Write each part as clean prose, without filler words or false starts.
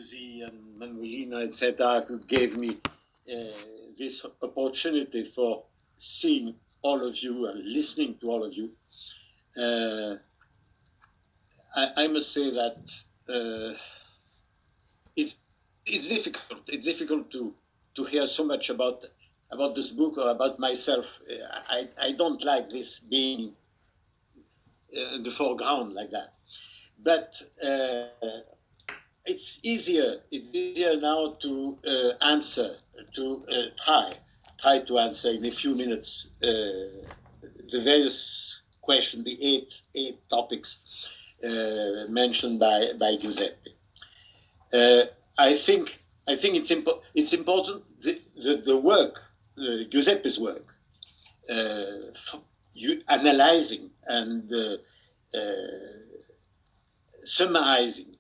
Susie and Manuelina, etc., who gave me this opportunity for seeing all of you and listening to all of you. I must say that it's difficult. It's difficult to hear so much about this book or about myself. I don't like this being in the foreground like that. But it's easier now to answer, to try to answer in a few minutes the various questions, the eight topics mentioned by Giuseppe. I think it's important the work, Giuseppe's work, analyzing and summarizing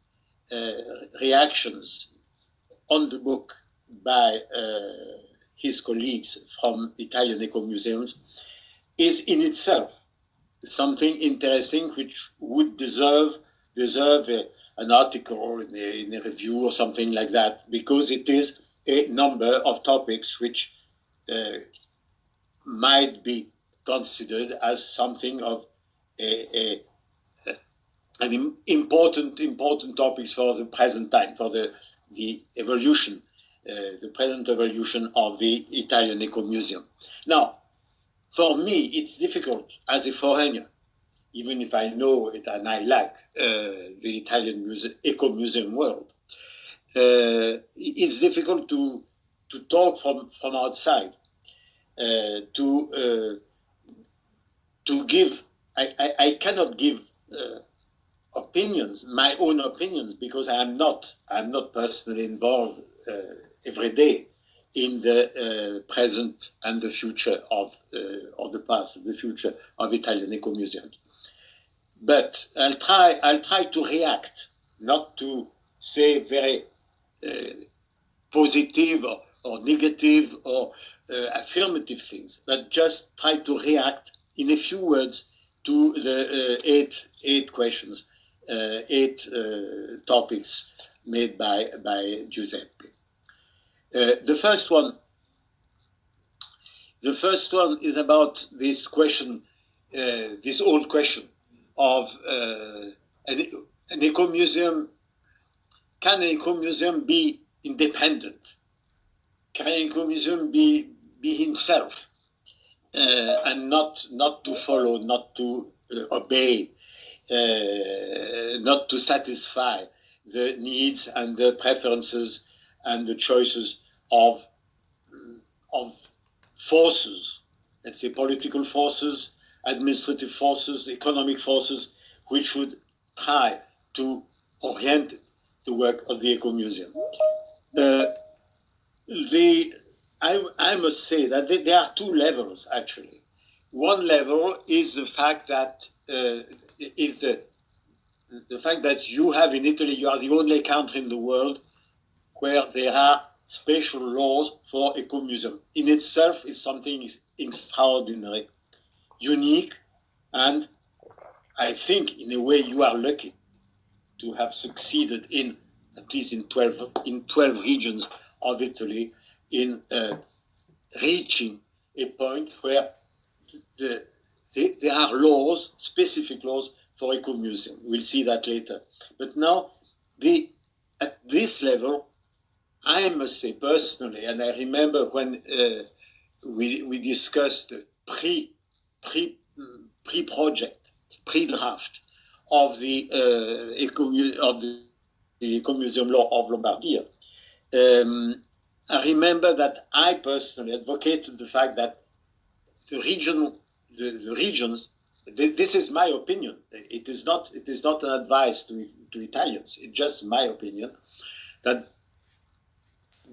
reactions on the book by his colleagues from Italian Ecomuseums is in itself something interesting which would deserve an article in a review or something like that, because it is a number of topics which might be considered as something of an important topics for the present time, for the evolution, the present evolution of the Italian Ecomuseum. Now, for me, it's difficult as a foreigner, even if I know it and I like the Italian Ecomuseum world. It's difficult to talk from outside, to give. I cannot give opinions, my own opinions, because I'm not personally involved every day in the present and the future of the past, the future of Italian Ecomuseums. But I'll try to react, not to say very positive or negative or affirmative things, but just try to react in a few words to the eight questions, eight topics made by Giuseppe. The first one is about this question, this old question of an ecomuseum. Can an ecomuseum be independent? Can an ecomuseum be himself and not to follow, not to obey, not to satisfy the needs and the preferences and the choices of forces, let's say political forces, administrative forces, economic forces, which would try to orient the work of the Ecomuseum. I must say that there are two levels, actually. One level is the fact that the fact that you have in Italy, you are the only country in the world where there are special laws for Ecomuseum. In itself is something extraordinary, unique, and I think in a way you are lucky to have succeeded in at least in 12 regions of Italy in reaching a point where there are laws, specific laws for Ecomuseum. We'll see that later. But now, at this level, I must say personally, and I remember when we discussed pre-project, pre-draft of the Ecomuseum law of Lombardia. I remember that I personally advocated the fact that the regions. This is my opinion. It is not an advice to Italians. It's just my opinion that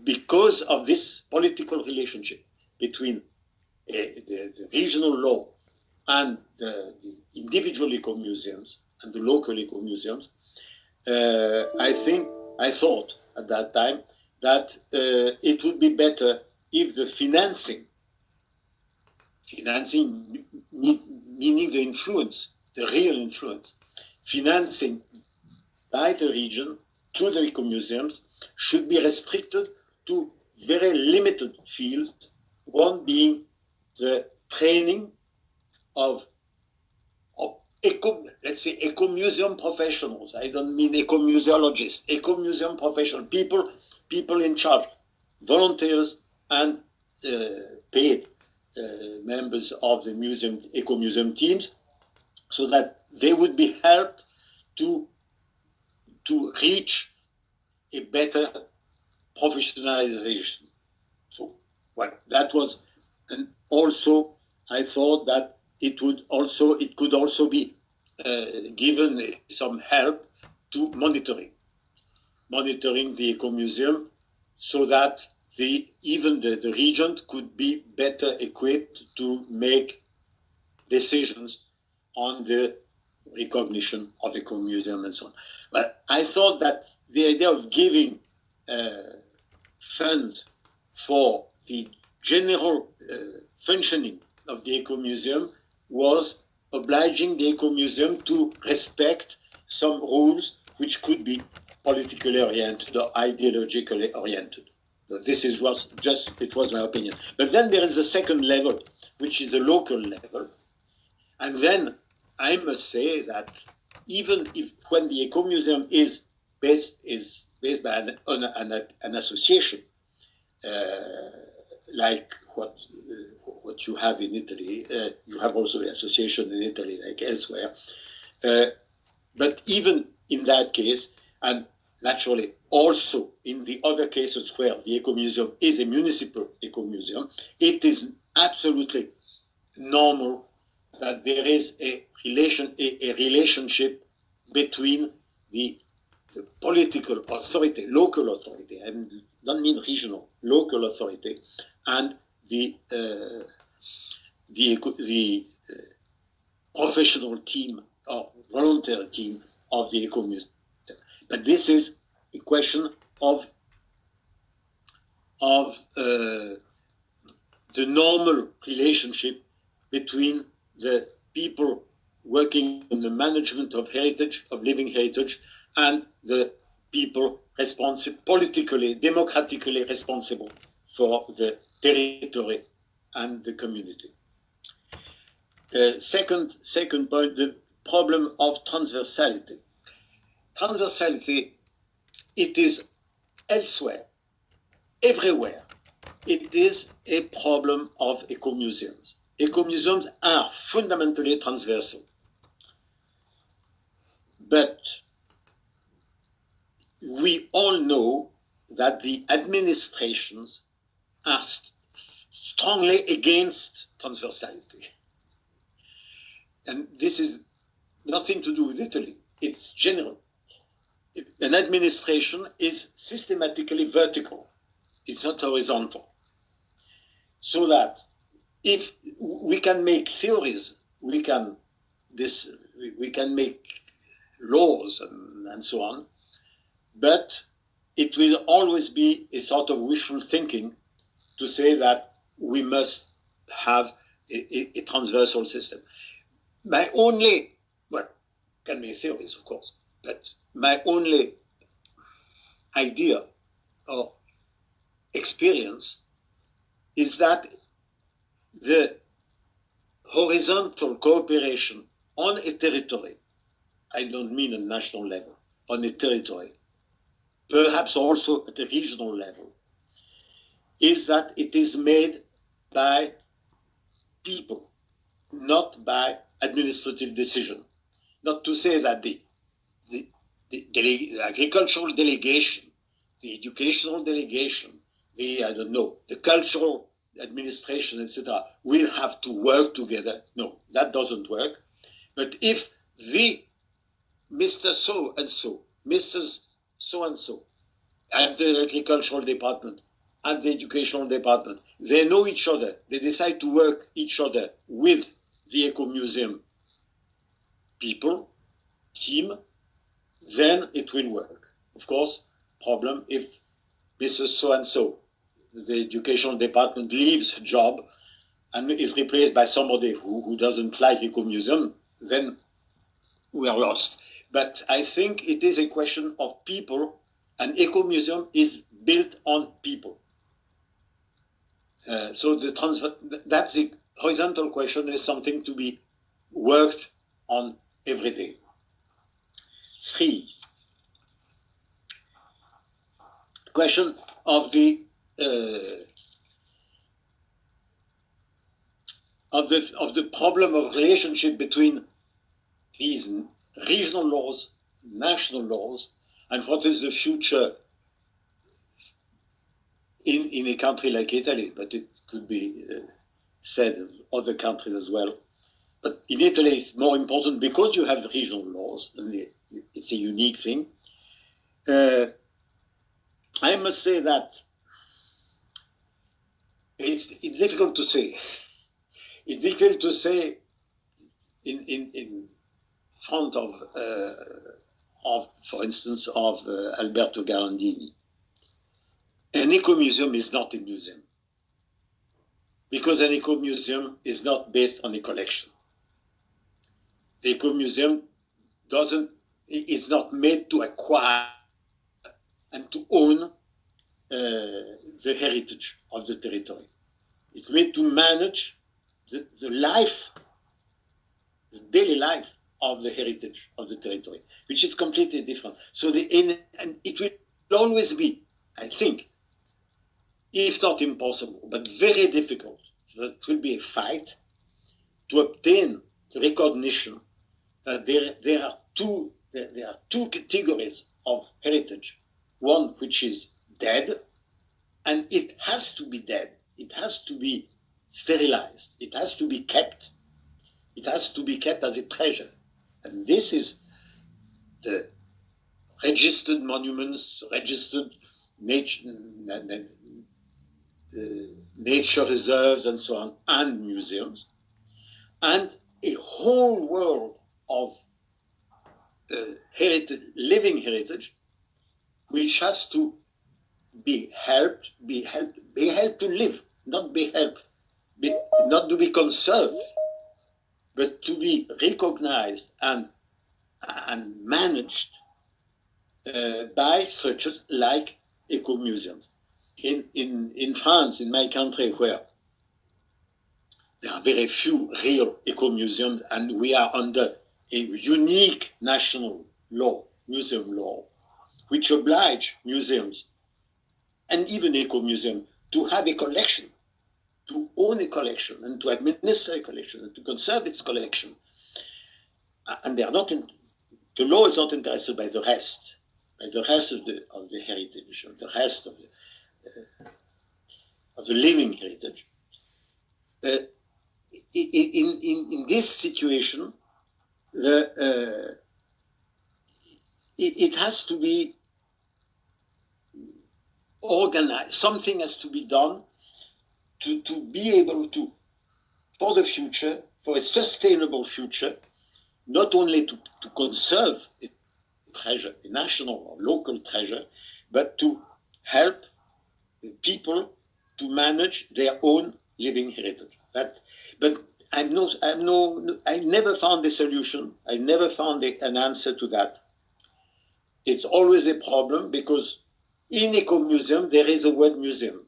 because of this political relationship between the regional law and the individual ecomuseums and the local ecomuseums, I thought at that time that it would be better if the financing meaning the influence, the real influence, financing by the region to the ecomuseums should be restricted to very limited fields, one being the training of let's say ecomuseum professionals. I don't mean ecomuseologists, ecomuseum professional people in charge, volunteers and paid members of the ecomuseum teams, so that they would be helped to reach a better professionalization. So, well, that was, and also I thought that it could also be given some help to monitoring the ecomuseum, so that even the region could be better equipped to make decisions on the recognition of ecomuseum and so on. But I thought that the idea of giving funds for the general functioning of the ecomuseum was obliging the ecomuseum to respect some rules which could be politically oriented or ideologically oriented. So it was my opinion. But then there is a second level, which is the local level. And then I must say that even if when the ecomuseum is based by an association, like what you have in Italy, you have also an association in Italy like elsewhere. But even in that case, and naturally also in the other cases where the ecomuseum is a municipal ecomuseum, it is absolutely normal that there is a relationship between the political authority, local authority, I don't mean regional, local authority, and the professional team or volunteer team of the ecomuseum. But this is a question of the normal relationship between the people working in the management of heritage, of living heritage, and the people politically, democratically responsible for the territory and the community. Second point, the problem of transversality. Transversality, it is elsewhere, everywhere. It is a problem of ecomuseums. Ecomuseums are fundamentally transversal. But we all know that the administrations are strongly against transversality. And this is nothing to do with Italy. It's general. An administration is systematically vertical. It's not horizontal. So that if we can make theories, we can make laws and so on, but it will always be a sort of wishful thinking to say that we must have a transversal system. Can be theories, of course, but my only idea or experience is that the horizontal cooperation on a territory, I don't mean a national level, on a territory, perhaps also at a regional level, is that it is made by people, not by administrative decision. Not to say that the agricultural delegation, the educational delegation, the cultural administration, etc., will have to work together. No, that doesn't work. But if the Mr. So-and-so, Mrs. So-and-so, at the agricultural department, at the educational department, they know each other, they decide to work each other with the ecomuseum people, team, then it will work. Of course, problem if Mrs. So-and-so, the educational department, leaves her job and is replaced by somebody who doesn't like ecomuseum, then we are lost. But I think it is a question of people, and Ecomuseum is built on people. So that's the horizontal question, is something to be worked on every day. 3. Question of the problem of relationship between these regional laws, national laws, and what is the future in a country like Italy, but it could be said of other countries as well. But in Italy, it's more important because you have regional laws, and it's a unique thing. I must say that it's difficult to say. It's difficult to say in front of for instance, of Alberto Garandini. An ecomuseum is not a museum, because an ecomuseum is not based on a collection. The ecomuseum is not made to acquire and to own the heritage of the territory. It's made to manage the life, the daily life of the heritage of the territory, which is completely different. So and it will always be, I think, if not impossible, but very difficult. So it will be a fight to obtain the recognition that there are two categories of heritage. One which is dead, and it has to be dead. It has to be sterilized. It has to be kept. It has to be kept as a treasure. And this is the registered monuments, registered nature reserves, and so on, and museums, and a whole world of heritage, living heritage, which has to be helped to live, not to be conserved, but to be recognized and managed by structures like ecomuseums. In France, in my country, where there are very few real ecomuseums, and we are under a unique national law, museum law, which oblige museums and even ecomuseum to have a collection, to own a collection, and to administer a collection, and to conserve its collection. And they are not the law is not interested by the rest of the heritage, of the rest of the living heritage. In this situation, it has to be organized. Something has to be done to be able to, for the future, for a sustainable future, not only to conserve a treasure, a national or local treasure, but to help people to manage their own living heritage. But I never found a solution. I never found an answer to that. It's always a problem, because in Ecomuseum there is a word museum,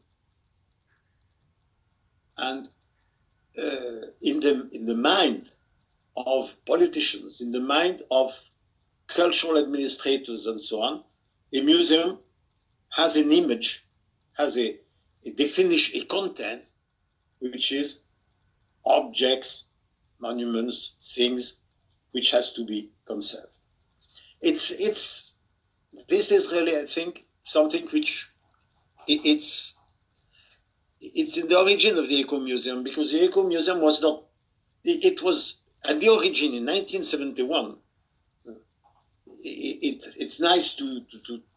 and in the mind of politicians, in the mind of cultural administrators, and so on, a museum has an image, has a definition, a content, which is objects, monuments, things, which has to be conserved. This is really, I think, something which it's in the origin of the Ecomuseum, because the Ecomuseum was not. It was at the origin in 1971. It's nice to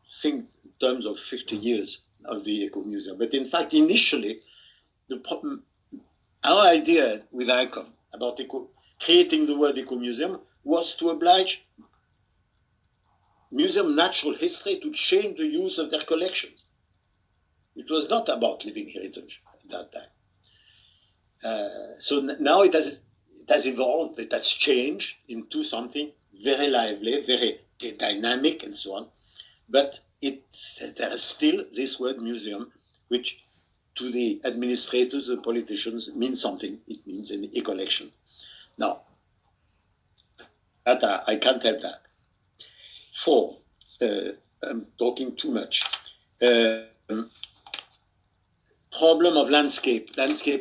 think in terms of 50 years of the Ecomuseum, but in fact, initially, our idea with ICOM about creating the word Ecomuseum was to oblige Museum Natural History to change the use of their collections. It was not about living heritage at that time. So now it has evolved, it has changed into something very lively, very dynamic, and so on. But there is still this word museum, which to the administrators, the politicians, means something. It means a collection. Now, I can't help that. Four, I'm talking too much. Problem of landscape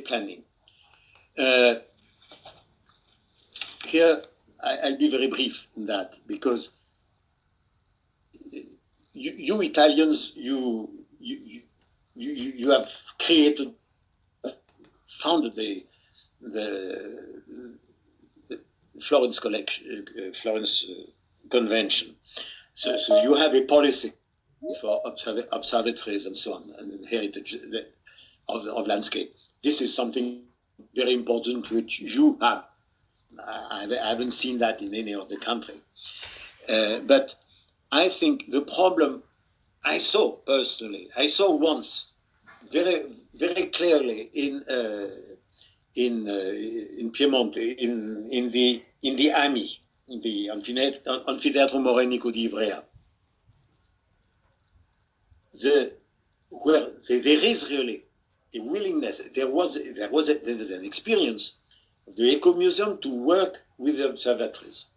planning. Here, I'll be very brief in that, because you Italians, you have created, founded the Florence Convention. So you have a policy for observatories and so on, and heritage of landscape. This is something very important which you have. I haven't seen that in any other country. But I think the problem I saw personally, I saw once very, very clearly in Piedmont, in the AMI, in the Anfiteatro Morenico di Ivrea. Where there is really a willingness, there's an experience of the Ecomuseum to work with the observatories,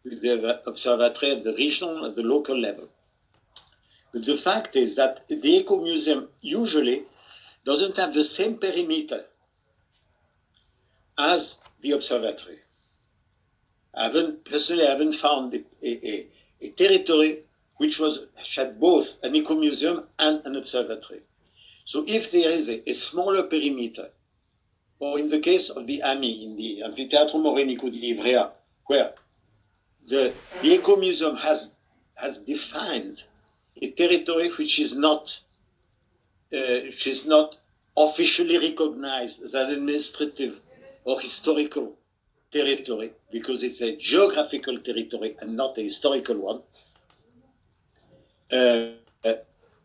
with the observatory at the regional and the local level. But the fact is that the Ecomuseum usually doesn't have the same perimeter as the observatory. Personally, I haven't found a territory which had both an Ecomuseum and an observatory. So if there is a smaller perimeter, or in the case of the AMI, in the Anfiteatro Morenico di Ivrea, where the Ecomuseum has defined a territory which is not officially recognized as an administrative or historical territory, because it's a geographical territory and not a historical one.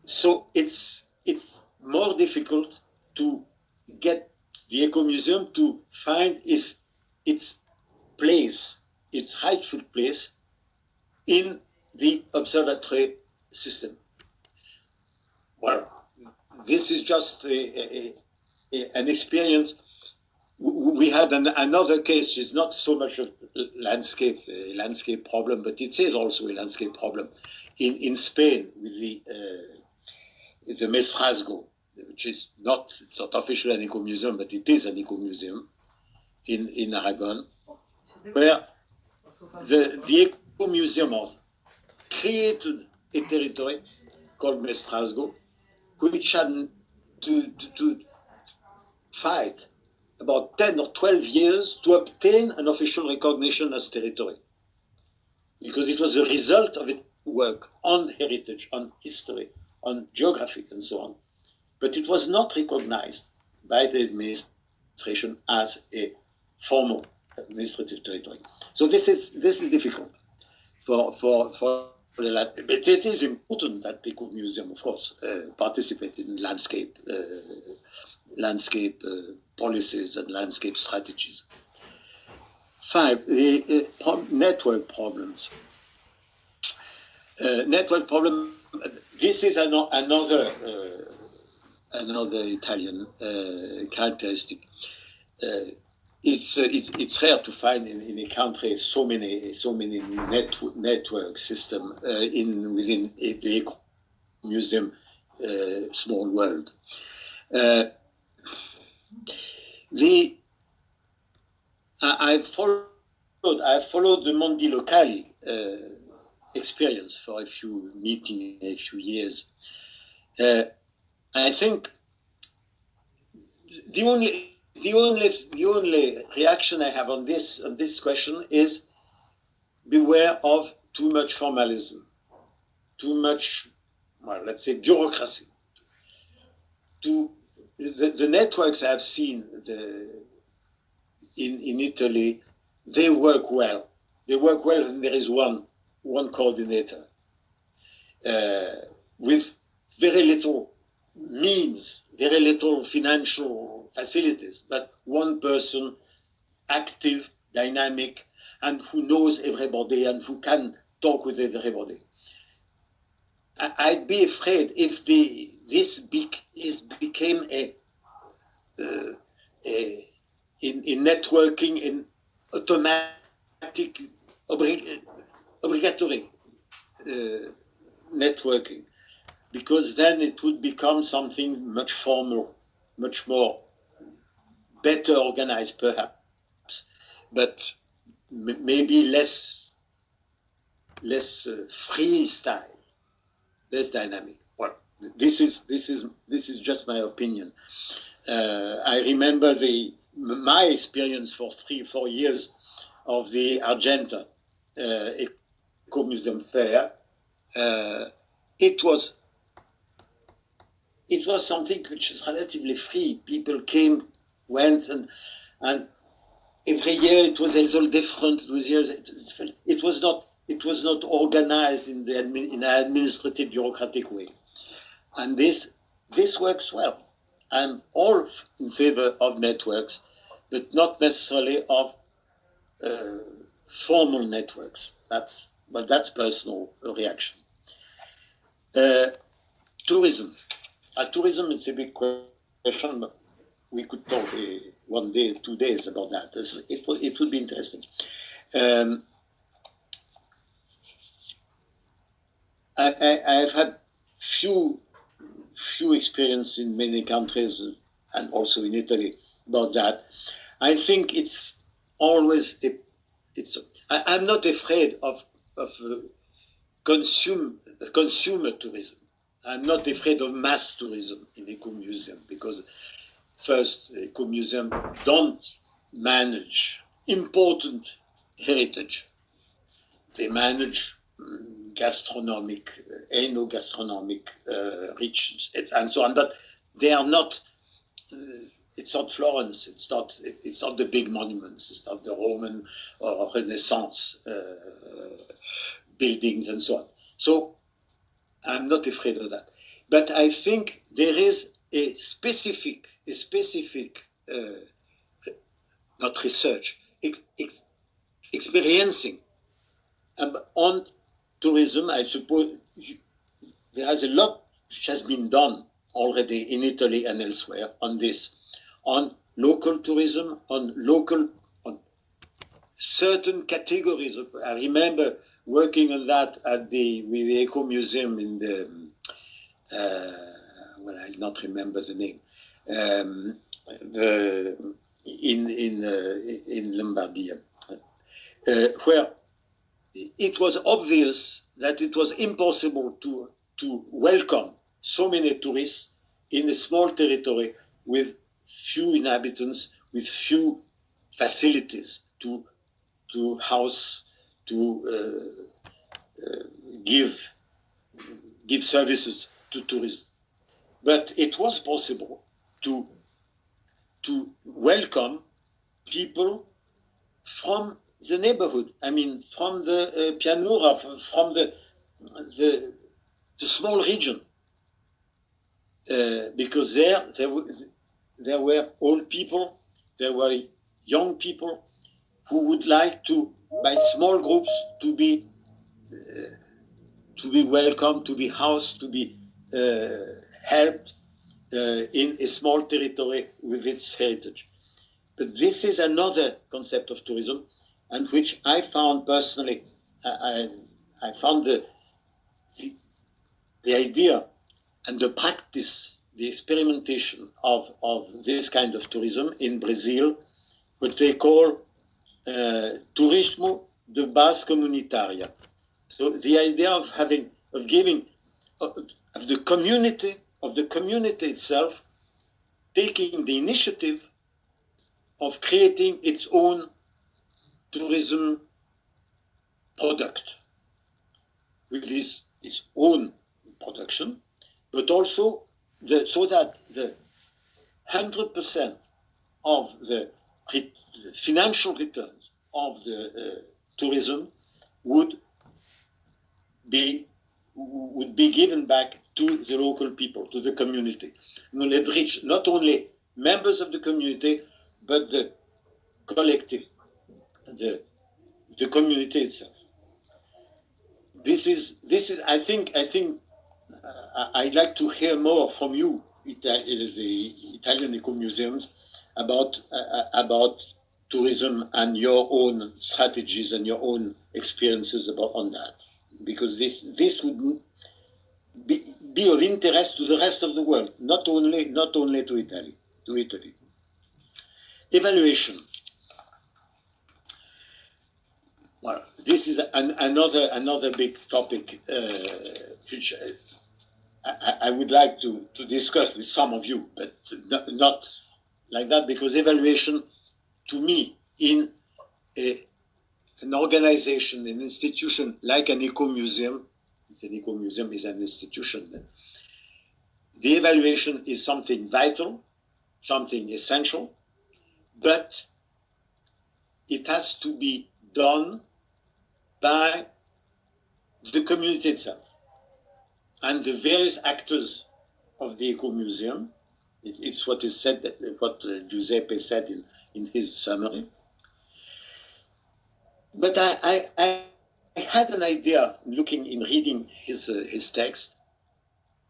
So it's more difficult to get the Ecomuseum to find its place, its rightful place in the observatory system. Well, this is just an experience. We had another case, which is not so much a landscape problem, but it is also a landscape problem in Spain with the Mestrazgo, which is it's not officially an Ecomuseum, but it is an Ecomuseum in Aragon, where the Ecomuseum created a territory called Mestrazgo, which had to fight about 10 or 12 years to obtain an official recognition as territory, because it was a result of its work on heritage, on history, on geography, and so on. But it was not recognized by the administration as a formal administrative territory. So this is difficult for the land. But it is important that the Ecomuseum, of course, participate in landscape policies and landscape strategies. 5, the network problems. Network problem. This is another Italian characteristic. It's rare to find in a country so many network system within the Ecomuseum small world. I've followed the Mondi Locali experience for a few meetings, a few years. I think the only reaction I have on this question is beware of too much formalism, too much, well, let's say, bureaucracy. The networks I've seen in Italy, they work well. They work well when there is one coordinator with very little means, very little financial facilities, but one person, active, dynamic, and who knows everybody and who can talk with everybody. I'd be afraid if this became in networking, in automatic, obligatory networking, because then it would become something much formal, much more better organized perhaps, but maybe less freestyle, less dynamic. Well, this is just my opinion. I remember my experience for 3-4 years of the Argenta Ecomuseum fair. It was something which is relatively free. People came, went, and every year it was a little different. It was not organized in an administrative, bureaucratic way, and this works well. I'm all in favor of networks, but not necessarily of formal networks. That's personal reaction. Tourism. Tourism is a big question, but we could talk 1 day, 2 days about that. It would be interesting. I've had few experience in many countries and also in Italy about that. I think it's always I'm not afraid of consumer tourism. I'm not afraid of mass tourism in Ecomuseum, because first, Ecomuseum don't manage important heritage. They manage gastronomic, enogastronomic riches, and so on. But they are not. It's not Florence. It's not the big monuments. It's not the Roman or Renaissance buildings and so on. So I'm not afraid of that. But I think there is a specific not research, experiencing on tourism. I suppose there is a lot which has been done already in Italy and elsewhere on this, on local tourism, on certain categories. I remember working on that with the Ecomuseum in the I'll not remember the name, in Lombardy, where it was obvious that it was impossible to welcome so many tourists in a small territory with few inhabitants, with few facilities to house, to give services to tourists. But it was possible to welcome people from the neighborhood. I mean, from the Pianura, from the small region, because there were old people, there were young people who would like to, by small groups, to be welcomed, to be housed, to be helped in a small territory with its heritage. But this is another concept of tourism, and which I found personally, I found the idea and the practice, the experimentation of this kind of tourism in Brazil, what they call turismo de base comunitaria. So the idea of giving of the community itself taking the initiative of creating its own tourism product with its own production, but also so that the 100% of the financial returns of the tourism would be given back to the local people, to the community. We leverage not only members of the community, but the collective, the the community itself. This is. I think. I'd like to hear more from you, the Italian Ecomuseums, about tourism and your own strategies and your own experiences on that, because this would be of interest to the rest of the world, not only to Italy. Evaluation. Well, this is another big topic which I would like to discuss with some of you, but not like that, because evaluation, to me, in an organization, an institution like an Ecomuseum, an Ecomuseum is an institution, but the evaluation is something vital, something essential, but it has to be done by the community itself and the various actors of the Ecomuseum. It's what is said, what Giuseppe said in his summary. But I had an idea in reading his text,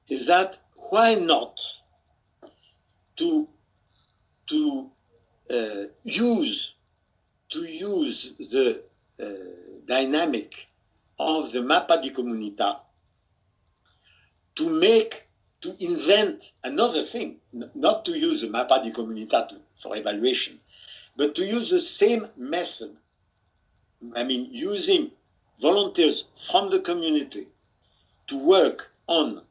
is that why not to use the dynamic of the Mappa di Comunità to invent another thing, not to use the Mappa di Comunità for evaluation, but to use the same method. I mean, using volunteers from the community to work on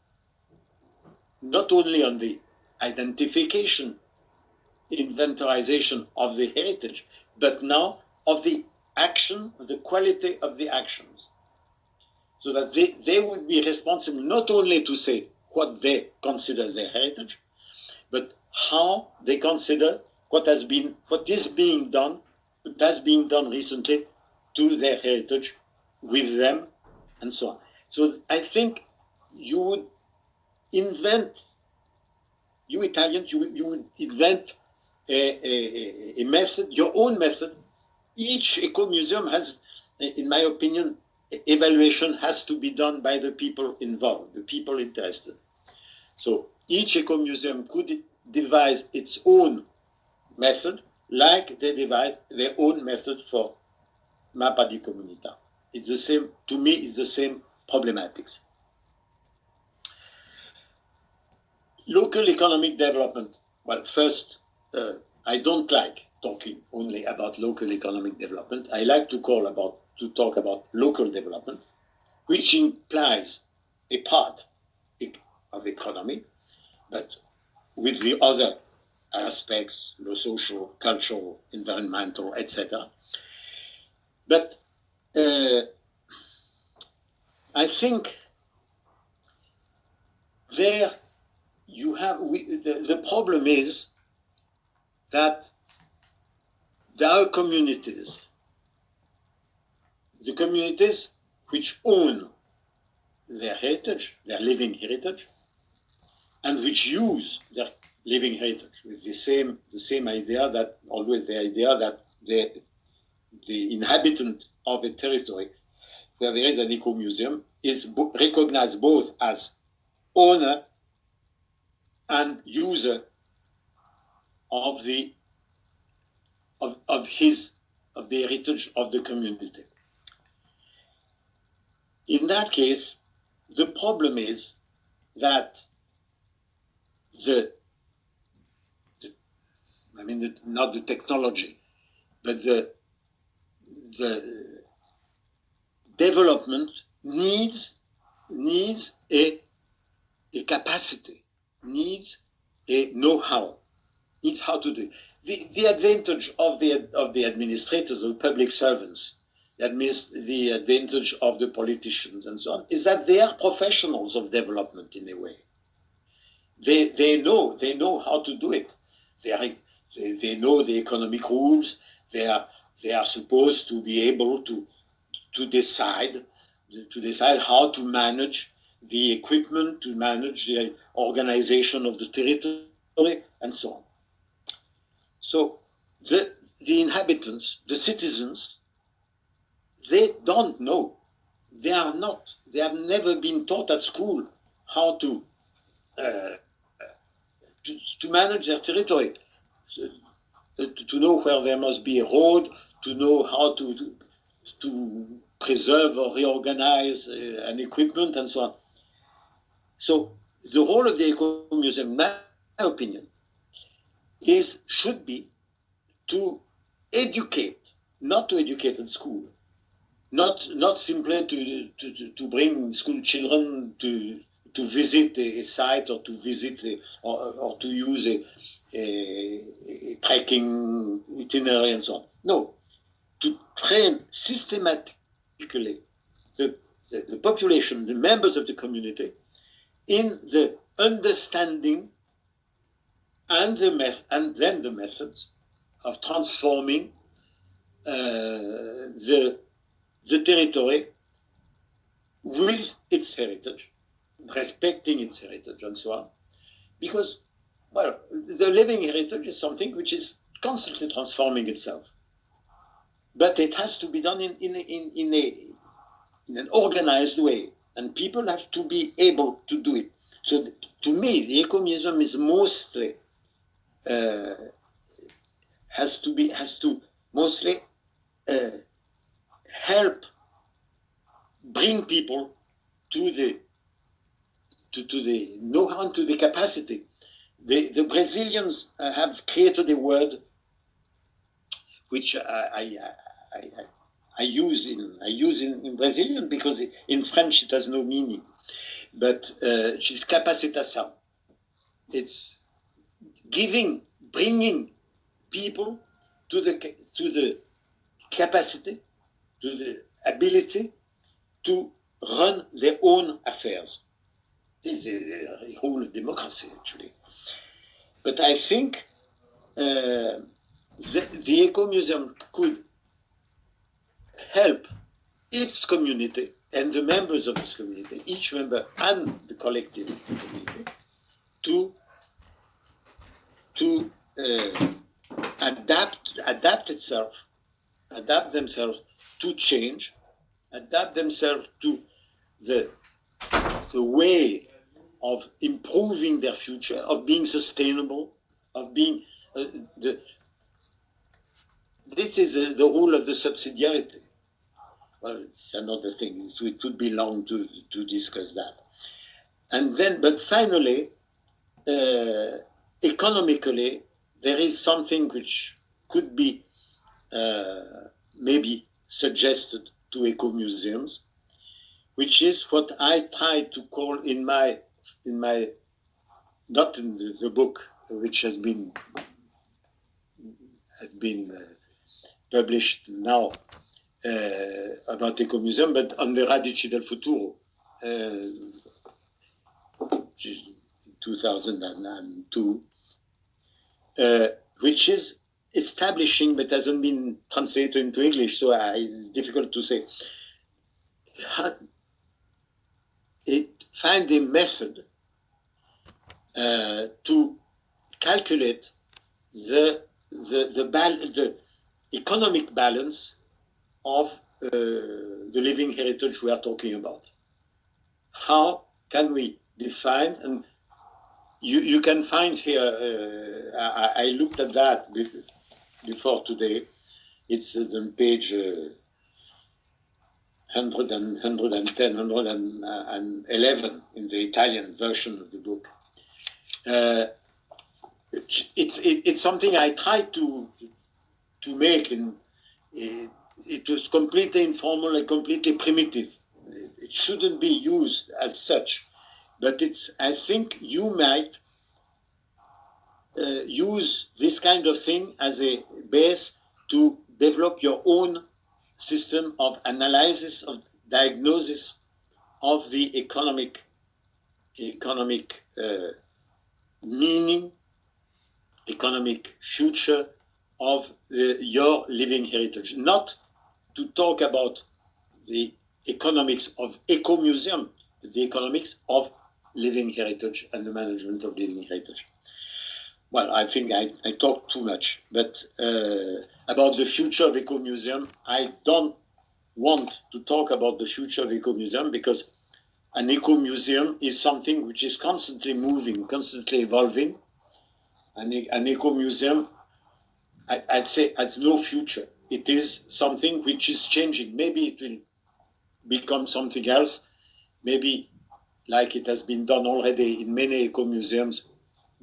not only on the identification, inventorization of the heritage, but now of the action, the quality of the actions. So that they would be responsible not only to say what they consider their heritage, but how they consider what has been done recently to their heritage with them, and so on. So I think you would invent, you Italians, you would invent a method, your own method. Each Ecomuseum has, in my opinion, evaluation has to be done by the people involved, the people interested. So each Ecomuseum could devise its own method, like they devise their own method for Mappa di Comunità. It's the same, to me, it's the same problematics. Local economic development. Well, first, I don't like talking only about local economic development. I like to talk about local development, which implies a part of economy, but with the other aspects, the social, cultural, environmental, etc. But I think there you have, the problem is that there are communities, the communities which own their heritage, their living heritage, and which use their living heritage with the same idea that always the idea that the inhabitant of a territory where there is an Ecomuseum is recognized both as owner and user of the heritage of the community. In that case, the problem is that not the technology, but the development needs a capacity, needs a know-how, needs how to do it. The advantage of the administrators or public servants, the advantage of the politicians and so on, is that they are professionals of development in a way. They know how to do it. They know the economic rules. They are supposed to be able to decide how to manage the equipment, to manage the organization of the territory, and so on. So the inhabitants, the citizens, they don't know. They are not. They have never been taught at school how to manage their territory, to know where there must be a road, to know how to preserve or reorganize an equipment and so on. So the role of the Ecomuseum, in my opinion, should be to educate, not to educate in school, not simply to bring school children to visit a site or to visit or to use a trekking itinerary and so on. No, to train systematically the population, the members of the community, in the understanding and then the methods of transforming the territory with its heritage, respecting its heritage and so on. Because, well, the living heritage is something which is constantly transforming itself. But it has to be done in an organized way, and people have to be able to do it. So to me, the Ecomuseum is mostly has to mostly help bring people to the know-how and to the capacity. The Brazilians have created a word which I use in Brazilian because in French it has no meaning, but it's capacitação. It's bringing people to the capacity, to the ability to run their own affairs. This is a whole democracy, actually. But I think the Ecomuseum could help its community and the members of its community, each member and the collective of the community, to adapt themselves to change, adapt themselves to the way of improving their future, of being sustainable, of being this is the rule of the subsidiarity. Well, it's another thing. It would be long to discuss that. And then, but finally, economically, there is something which could be maybe suggested to eco-museums, which is what I try to call in my not in the book which has been published now about Ecomuseum, but on the Radici del Futuro, 2002, which is establishing, but hasn't been translated into English, so it's difficult to say. Find a method to calculate the economic balance of the living heritage we are talking about. How can we define, and you can find here, I looked at that before today, it's on page 110, 111 in the Italian version of the book. It's something I tried to make, and it was completely informal and completely primitive. It shouldn't be used as such, but I think you might use this kind of thing as a base to develop your own system of analysis, of diagnosis of the economic meaning, economic future of your living heritage. Not to talk about the economics of Ecomuseum, but the economics of living heritage and the management of living heritage. Well, I think I talked too much, but about the future of Ecomuseum, I don't want to talk about the future of Ecomuseum, because an Ecomuseum is something which is constantly moving, constantly evolving. An Ecomuseum, I'd say, has no future. It is something which is changing. Maybe it will become something else. Maybe, like it has been done already in many ecomuseums,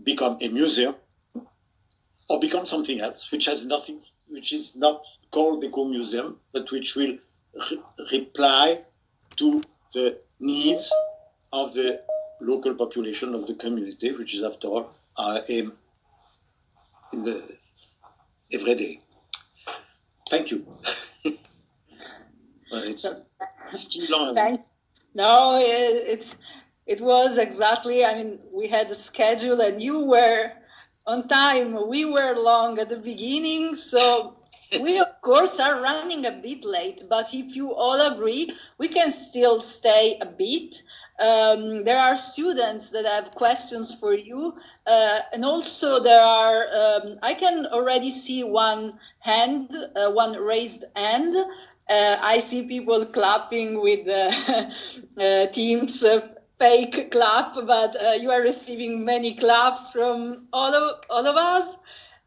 become a museum, or become something else, which has nothing, which is not called Ecomuseum, but which will reply to the needs of the local population of the community, which is, after all, our aim in the everyday. Thank you. Well, it's too long. Thanks. No, it was exactly. I mean, we had a schedule, and you were on time. We were long at the beginning, so we of course are running a bit late. But if you all agree, we can still stay a bit. There are students that have questions for you, and also there are. I can already see one hand, one raised hand. I see people clapping with Teams fake clap, but you are receiving many claps from all of us.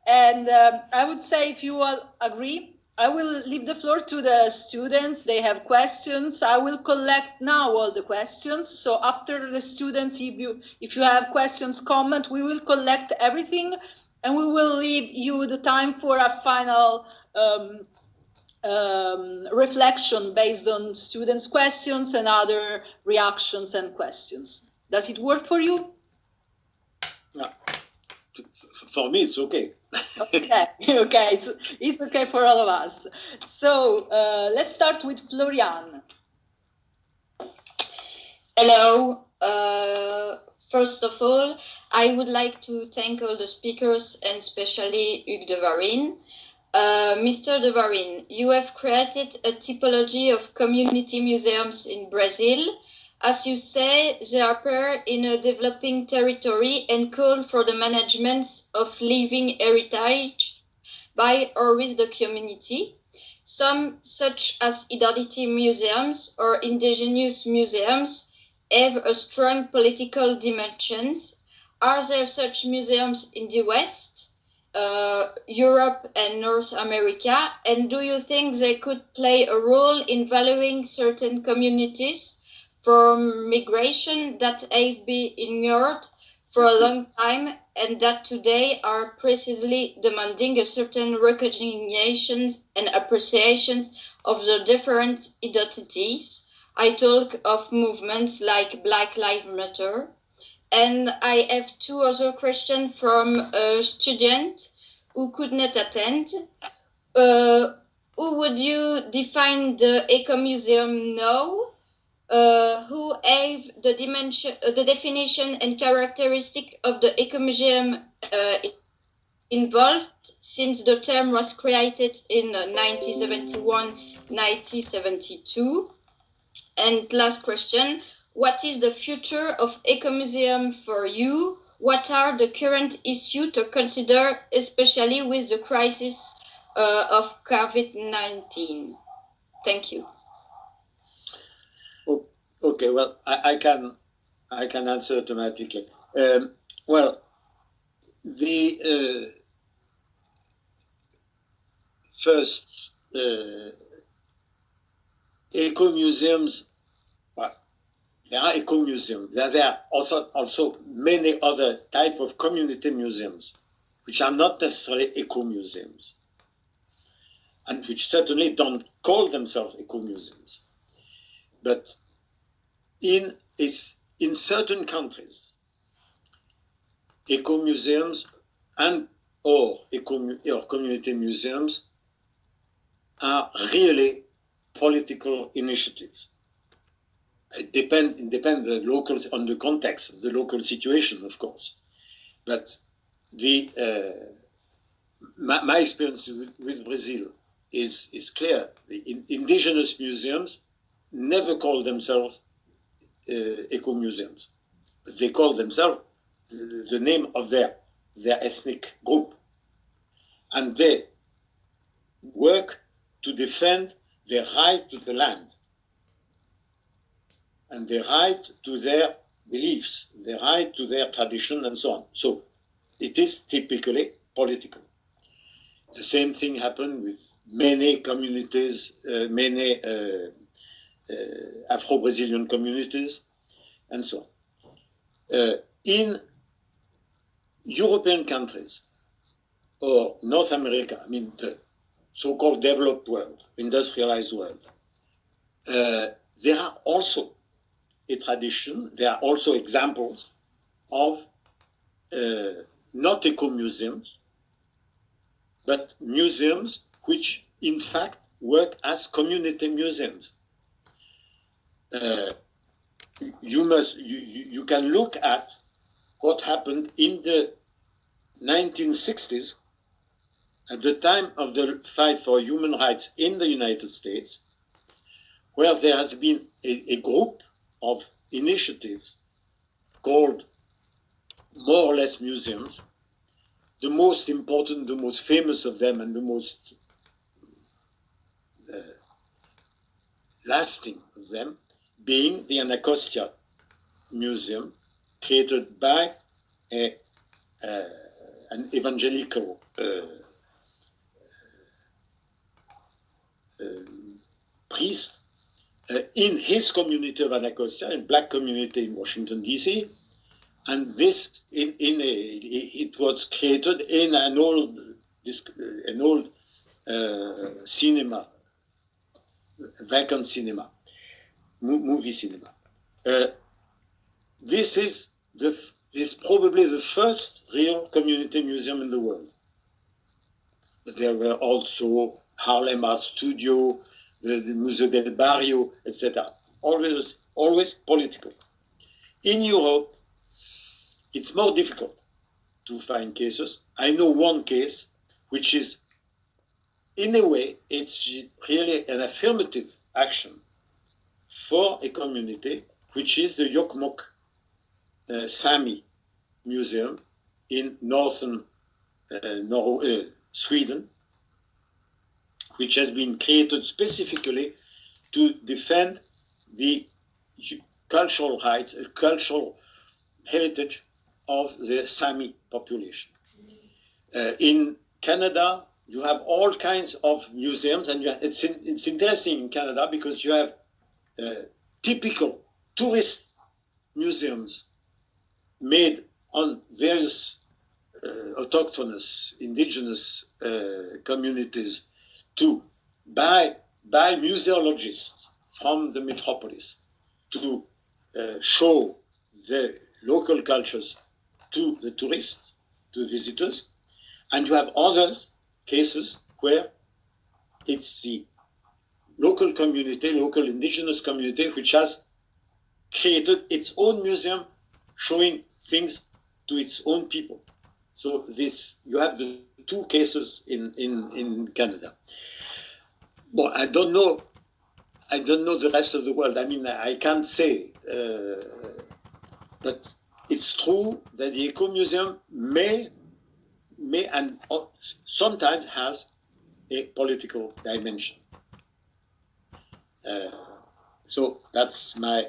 And I would say, if you all agree, I will leave the floor to the students. They have questions. I will collect now all the questions. So after the students, if you have questions, comment, we will collect everything, and we will leave you the time for a final reflection based on students' questions and other reactions and questions. Does it work for you? For me, it's okay. Okay, it's okay for all of us. So let's start with Florian. Hello. First of all, I would like to thank all the speakers, and especially Hugues de Varine. Mr. de Varine, you have created a typology of community museums in Brazil. As you say, they appear in a developing territory and call for the management of living heritage by or with the community. Some, such as identity museums or indigenous museums, have a strong political dimensions. Are there such museums in the West, Europe and North America? And do you think they could play a role in valuing certain communities from migration that have been ignored for a long time and that today are precisely demanding a certain recognition and appreciations of the different identities? I talk of movements like Black Lives Matter. And I have two other questions from a student who could not attend. Who would you define the Ecomuseum now? Who have the dimension, the definition and characteristic of the Ecomuseum involved since the term was created in 1971-1972? And last question, what is the future of Ecomuseum for you? What are the current issues to consider, especially with the crisis of COVID-19? Thank you. Okay, well, I can answer automatically. Well, the first ecomuseums. There are ecomuseums. There are also many other types of community museums, which are not necessarily ecomuseums, and which certainly don't call themselves ecomuseums. But in certain countries, ecomuseums or community museums are really political initiatives. It depends on the context of the local situation, of course. But my experience with Brazil is clear. The indigenous museums never call themselves ecomuseums, but they call themselves the name of their ethnic group, and they work to defend their right to the land and their right to their beliefs, their right to their tradition, and so on. So it is typically political. The same thing happened with many communities, many Afro-Brazilian communities, and so on. In European countries or North America, I mean the so-called developed world, industrialized world, there are also a tradition, there are also examples of not eco-museums, but museums which in fact work as community museums. You can look at what happened in the 1960s at the time of the fight for human rights in the United States, where there has been a group of initiatives called more or less museums. The most important, the most famous of them, and the most lasting of them being the Anacostia Museum, created by an evangelical priest in his community of Anacostia, a black community in Washington, D.C., and this it was created in an old cinema, vacant cinema, movie cinema. This is probably the first real community museum in the world. But there were also Harlem Art Studio, the Museo del Barrio, etc. Always political. In Europe, it's more difficult to find cases. I know one case, which is, in a way, it's really an affirmative action for a community, which is the Jokkmokk Sami Museum in northern Sweden, which has been created specifically to defend the cultural rights, cultural heritage of the Sami population. In Canada, you have all kinds of museums, and it's interesting in Canada because you have typical tourist museums made on various autochthonous, indigenous communities by museologists from the metropolis to show the local cultures to the tourists, to visitors. And you have other cases where it's the local community, local indigenous community, which has created its own museum showing things to its own people. So you have the two cases in Canada. Well, I don't know the rest of the world. I mean, I can't say, but it's true that the Ecomuseum may and sometimes has a political dimension. So that's my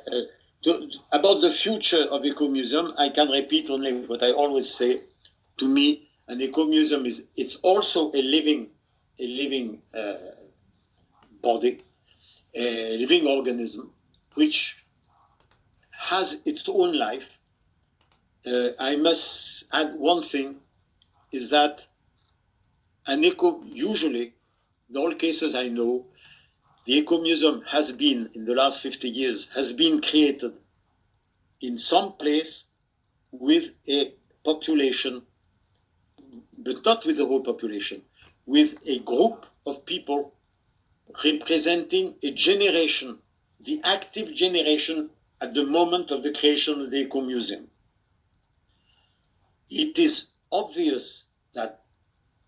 about the future of Ecomuseum. I can repeat only what I always say. To me, an Ecomuseum it's also a living body, a living organism, which has its own life. I must add one thing, is that usually, in all cases I know, the Ecomuseum has been, in the last 50 years, has been created in some place with a population, but not with the whole population, with a group of people representing a generation, the active generation at the moment of the creation of the Ecomuseum. It is obvious that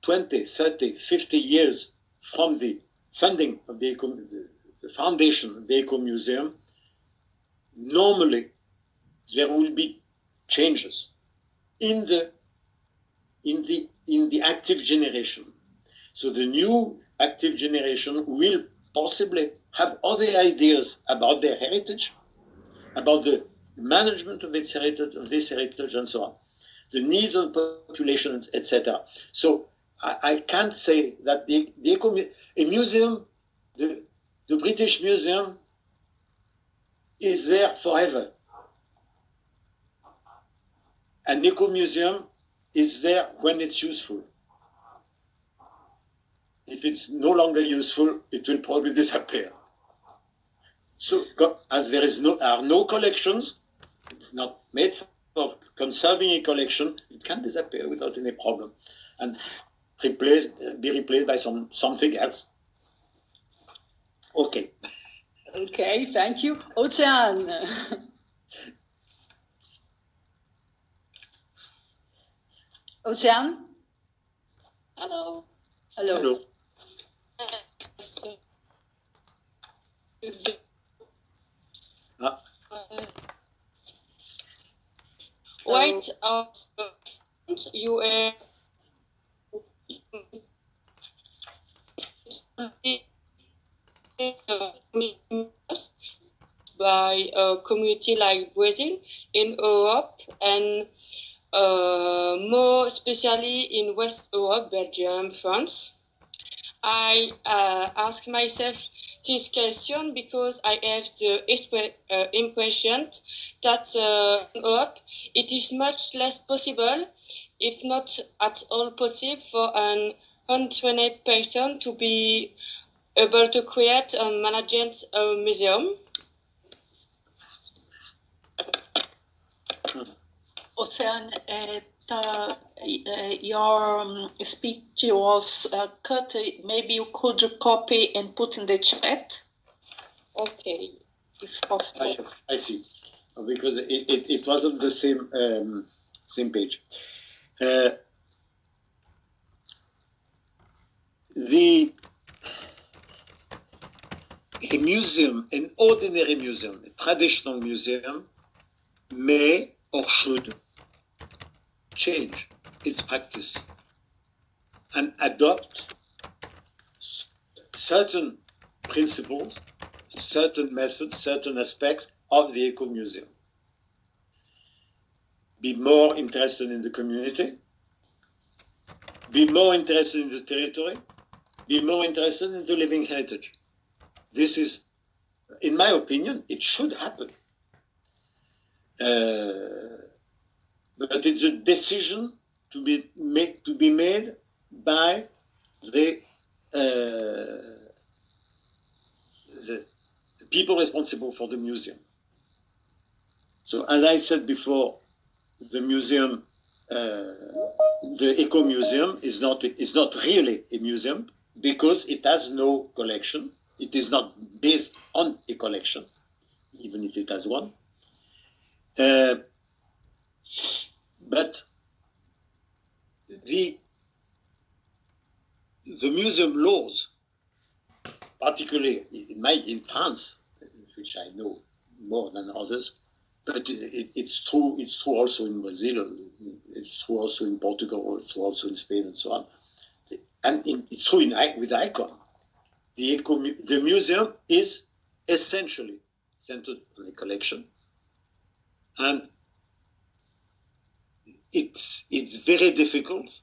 20, 30, 50 years from the funding of the foundation of the Ecomuseum, normally there will be changes in the active generation. So the new active generation will possibly have other ideas about their heritage, about the management of its heritage, of this heritage, and so on, the needs of the population, etc. So I can't say that a museum, the British Museum, is there forever. An Ecomuseum is there when it's useful. If it's no longer useful, it will probably disappear. So, as there are no collections, it's not made for conserving a collection, it can disappear without any problem and be replaced by something else. Okay. Okay, thank you. Ocean. Ocean? Hello. Hello. Hello. Right you by a community like Brazil in Europe and more especially in West Europe, Belgium, France. I ask myself this question because I have the impression that in Europe it is much less possible, if not at all possible, for an untrained person to be able to create and manage a museum. Ocean, your speech was cut. Maybe you could copy and put in the chat. Okay, if possible. Yes, I see. Because it wasn't the same page. A museum, an ordinary museum, a traditional museum, may or should change its practice and adopt certain principles, certain methods, certain aspects of the Ecomuseum. Be more interested in the community, be more interested in the territory, be more interested in the living heritage. This is, in my opinion, it should happen. But it's a decision to be made by the people responsible for the museum. So, as I said before, the museum, the Ecomuseum is not really a museum because it has no collection. It is not based on a collection, even if it has one. But the museum laws, particularly in France, which I know more than others, but it's true also in Brazil, it's true also in Portugal, it's true also in Spain, and so on. And it's true with ICON. The museum is essentially centered on the collection, and it's very difficult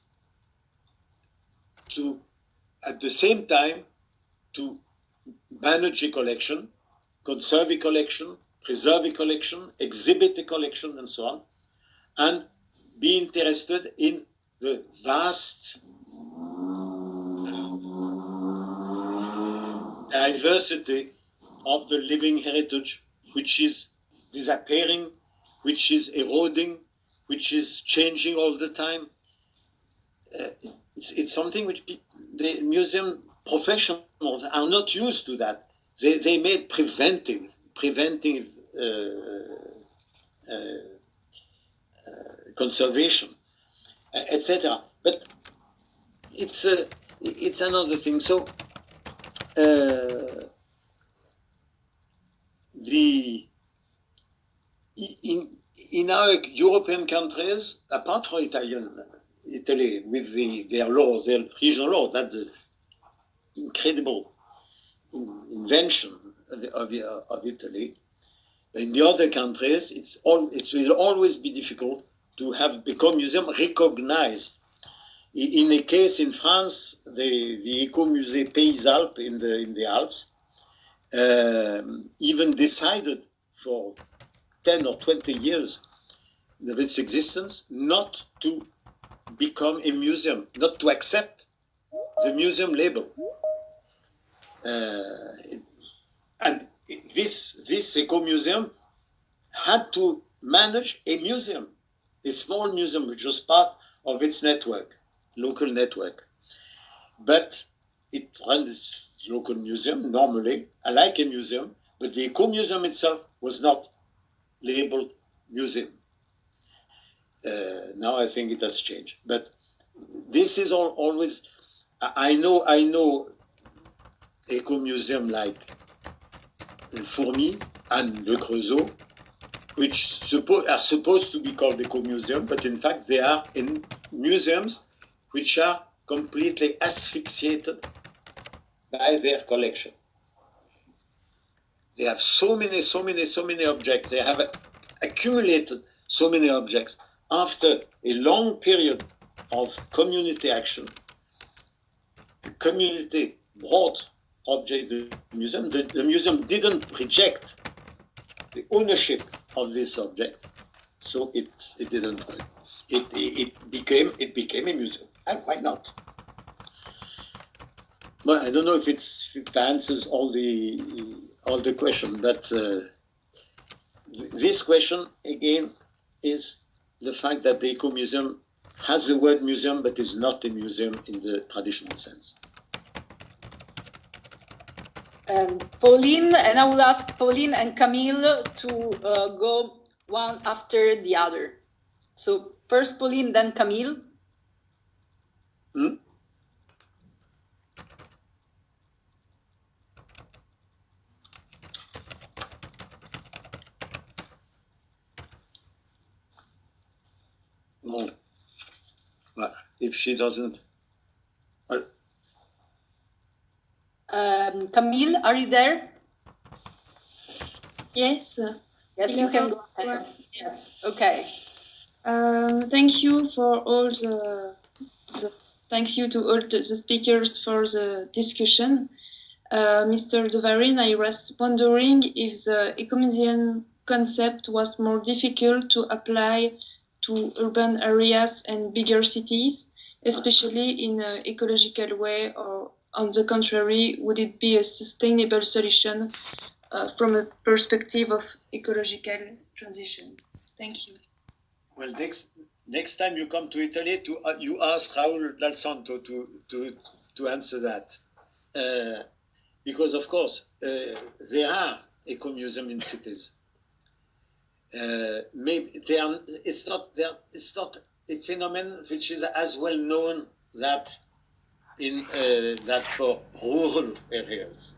to, at the same time, to manage a collection, conserve a collection, preserve a collection, exhibit a collection, and so on, and be interested in the vast diversity of the living heritage, which is disappearing, which is eroding, which is changing all the time. It's something which the museum professionals are not used to that. They made preventive conservation, etc. But it's another thing. So in our European countries, apart from Italy with their laws, their regional laws, that's incredible invention of Italy. In the other countries, it will always be difficult to have Ecomuseum recognized. In a case in France, the Ecomusée Pays Alpes in the Alps even decided for 10 or 20 years of its existence not to become a museum, not to accept the museum label. And this Ecomuseum had to manage a museum, a small museum, which was part of its network, local network. But it runs its local museum normally, like a museum, but the Ecomuseum itself was not labeled museum. Now I think it has changed. But this is always, I know Ecomuseum like Fourmi and Le Creusot, which are supposed to be called Ecomuseum, but in fact they are in museums which are completely asphyxiated by their collection. They have so many objects. They have accumulated so many objects. After a long period of community action, the community brought objects to the museum. The museum didn't reject the ownership of this object, so it didn't work. It became a museum. And why not? Well, I don't know if it answers all the question, but this question again is the fact that the Ecomuseum has the word museum, but is not a museum in the traditional sense. Pauline, and I will ask Pauline and Camille to go one after the other. So first Pauline, then Camille. No. Well, if she doesn't... Camille, are you there? Yes. Yes, you can go ahead. Yes, okay. Thank you for all thanks you to all the speakers for the discussion. Mr. de Varine, I was wondering if the Ecomuseum concept was more difficult to apply to urban areas and bigger cities, especially in an ecological way, or on the contrary, would it be a sustainable solution from a perspective of ecological transition? Thank you. Well, next time you come to Italy, you ask Raul Dal Santo to answer that, because of course there are ecomuseums in cities. Maybe it's not a phenomenon which is as well known that for rural areas.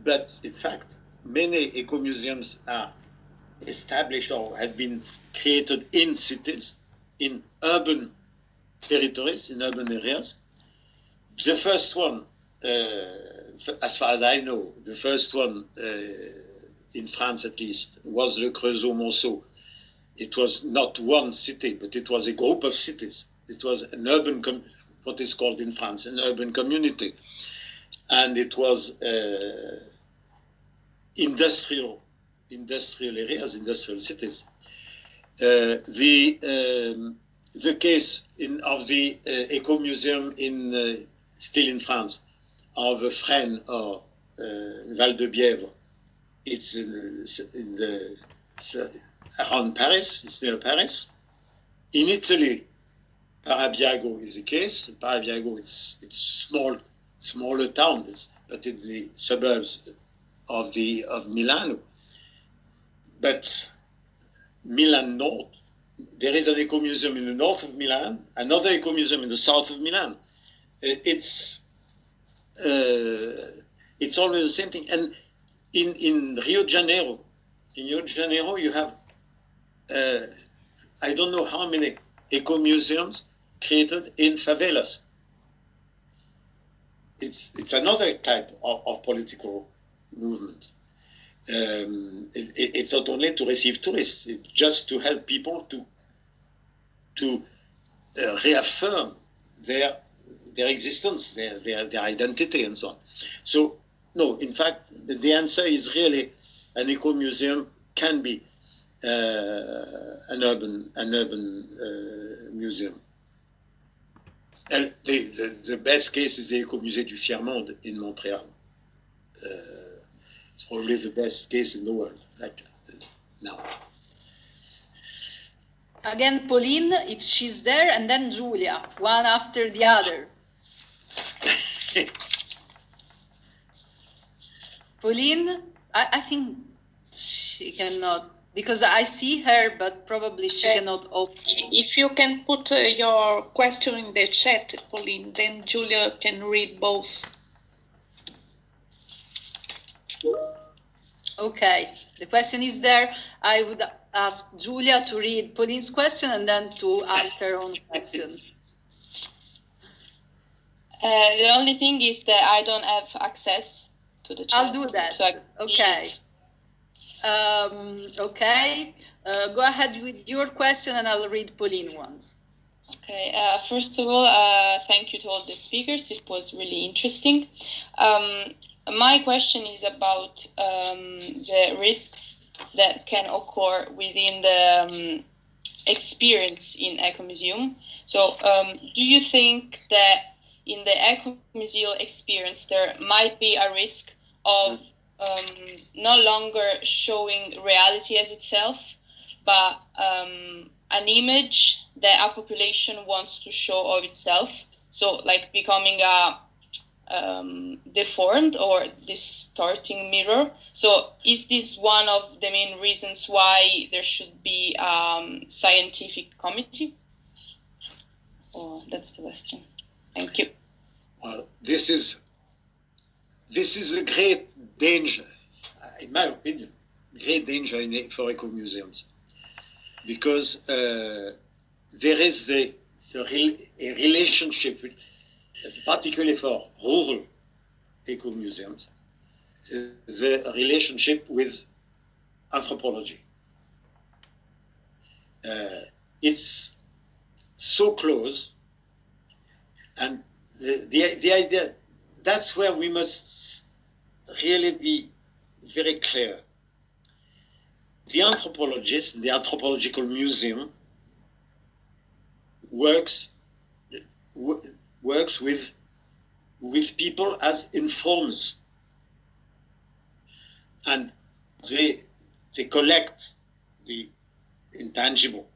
But in fact, many ecomuseums are established or have been created in cities, in urban territories, in urban areas. The first one, as far as I know, the first one in France at least, was Le Creusot-Monceau. It was not one city, but it was a group of cities. It was an urban, what is called in France, an urban community. And it was industrial areas, industrial cities. The case of the Ecomuseum still in France, of Fresnes or Val de Bièvre, it's around Paris, it's near Paris. In Italy, Parabiago is the case. Parabiago, it's smaller town, but it's the suburbs of Milano. But Milan North, there is an ecomuseum in the north of Milan, another ecomuseum in the south of Milan. It's always the same thing. And in Rio de Janeiro, you have I don't know how many ecomuseums created in favelas. it's another type of political movement. It's not only to receive tourists; it's just to help people to reaffirm their existence, their identity, and so on. So, no, in fact, the answer is really an eco-museum can be an urban museum. And the best case is the Ecomusée du Tiers-Monde in Montreal. It's probably the best case in the world now. Again, Pauline, if she's there, and then Julia, one after the other. Pauline, I think she cannot, because I see her, but probably she cannot open. If you can put your question in the chat, Pauline, then Julia can read both. Okay, the question is there. I would ask Julia to read Pauline's question and then to ask her own question. The only thing is that I don't have access to the chat. I'll do that. So okay. Okay. Go ahead with your question and I'll read Pauline once. Okay. First of all, thank you to all the speakers. It was really interesting. My question is about the risks that can occur within the experience in Ecomuseum. So do you think that in the Ecomuseum experience there might be a risk of no longer showing reality as itself, but an image that a population wants to show of itself? So like becoming a deformed or distorting mirror. So is this one of the main reasons why there should be scientific committee? Oh, that's the question. Thank you. Well, this is a great danger, in my opinion, great danger for eco-museums, because there is a relationship, particularly for rural eco-museums, the relationship with anthropology. It's so close, and the idea, that's where we must really be very clear. The anthropologist, the anthropological museum works with people as informers, and they collect the intangible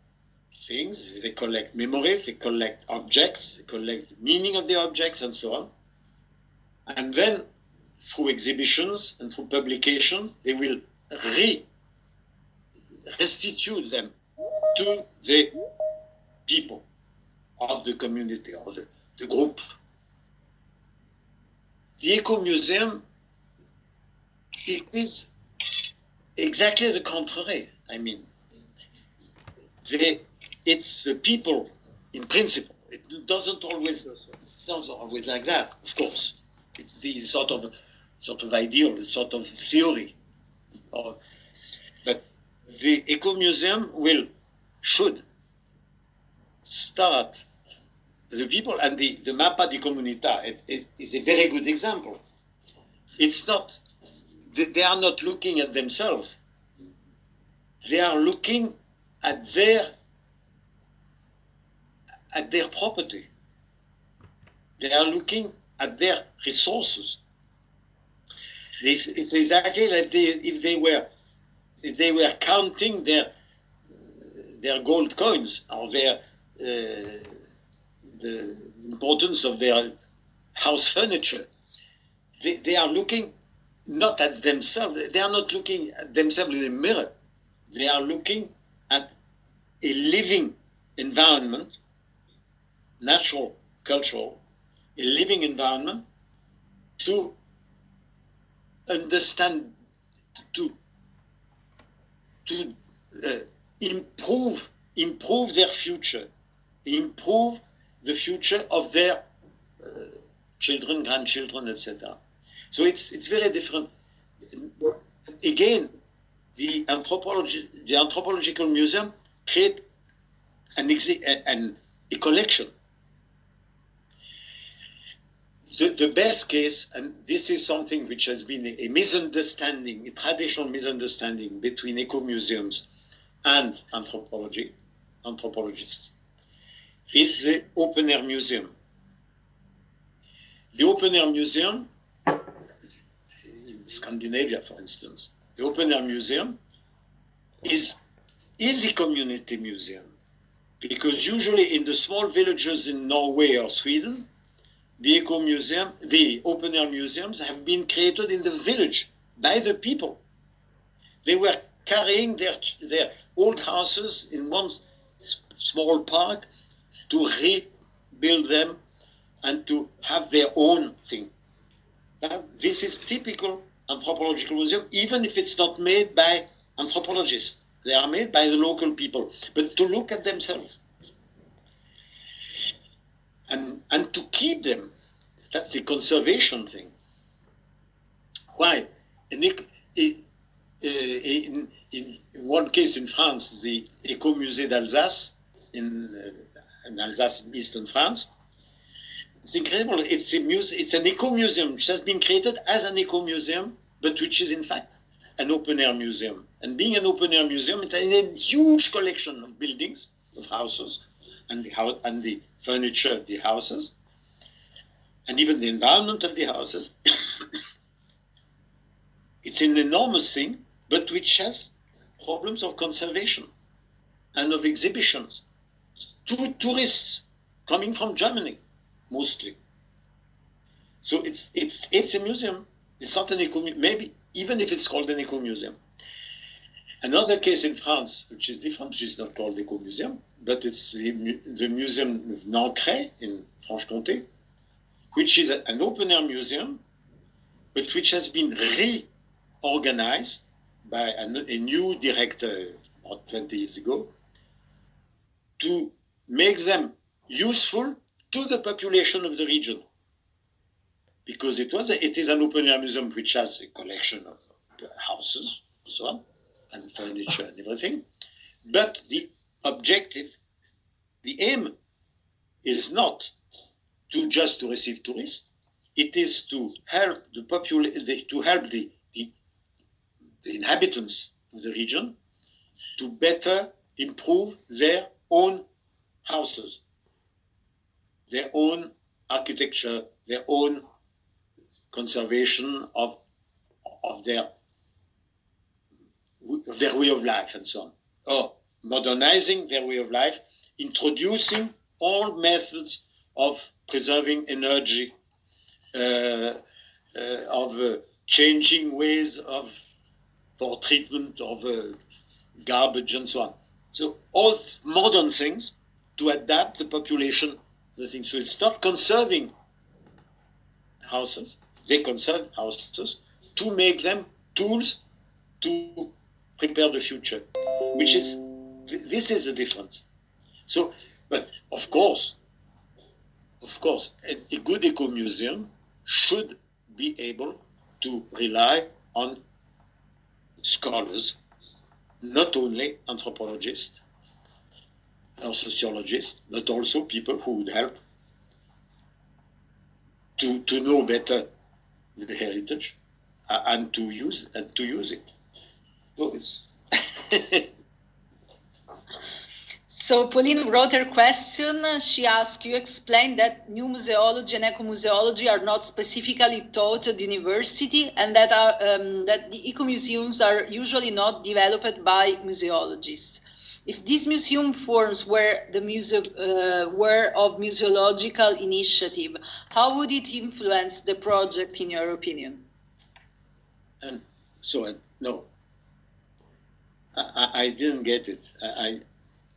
things, they collect memories, they collect objects, they collect the meaning of the objects, and so on. And then, through exhibitions and through publications, they will restitute them to the people of the community, or the group. The Ecomuseum, it is exactly the contrary. I mean, it's the people in principle. It doesn't always, it's not always like that, of course. It's the sort of ideal, the sort of theory. But the Ecomuseum should start the people, and the Mappa di Comunità is a very good example. It's not, they are not looking at themselves. They are looking at their property. They are looking at their resources. It's exactly like if they were counting their gold coins, or the importance of their house furniture. They are looking not at themselves. They are not looking at themselves in a mirror. They are looking at a living environment, natural, cultural, a living environment, to understand, to improve their future, improve the future of their children, grandchildren, etc. So it's very different. Again, the anthropological museum create a collection. The best case, and this is something which has been a misunderstanding, a traditional misunderstanding between eco-museums and anthropologists, is the open-air museum. The open-air museum, in Scandinavia, for instance, the open-air museum is a community museum, because usually in the small villages in Norway or Sweden, the open-air museums have been created in the village by the people. They were carrying their old houses in one small park to rebuild them and to have their own thing. This is typical anthropological museum, even if it's not made by anthropologists. They are made by the local people, but to look at themselves and to keep them. That's the conservation thing. Why? In one case in France, the Ecomuseum d'Alsace, in Alsace, in eastern France, it's incredible. It's an eco-museum which has been created as an eco-museum, but which is in fact an open-air museum. And being an open-air museum, it's a huge collection of buildings, of houses, and the furniture of the houses, and even the environment of the houses. It's an enormous thing, but which has problems of conservation and of exhibitions to tourists coming from Germany, mostly. So it's a museum. It's not an eco-museum, maybe even if it's called an eco-museum. Another case in France, which is different, which is not called Ecomuseum, but it's the Museum of Nancray in Franche-Comté, which is an open-air museum, but which has been reorganized by a new director about 20 years ago to make them useful to the population of the region. Because it is an open-air museum which has a collection of houses and so on, and furniture and everything. But the objective, the aim, is not just to receive tourists. It is to help the inhabitants of the region to better improve their own houses, their own architecture, their own conservation of their way of life and so on, or modernizing their way of life, introducing all methods of preserving energy, of changing ways for treatment of garbage and so on. So all modern things to adapt the population. So it's not conserving houses. They conserve houses to make them tools to prepare the future, this is the difference. So, but of course, a good eco-museum should be able to rely on scholars, not only anthropologists or sociologists, but also people who would help to know better the heritage and to use it. So it's So Pauline wrote her question. She asked, you explained that new museology and ecomuseology are not specifically taught at the university, and that the ecomuseums are usually not developed by museologists. If these museum forms were of museological initiative, how would it influence the project, in your opinion? And so, no, I didn't get it.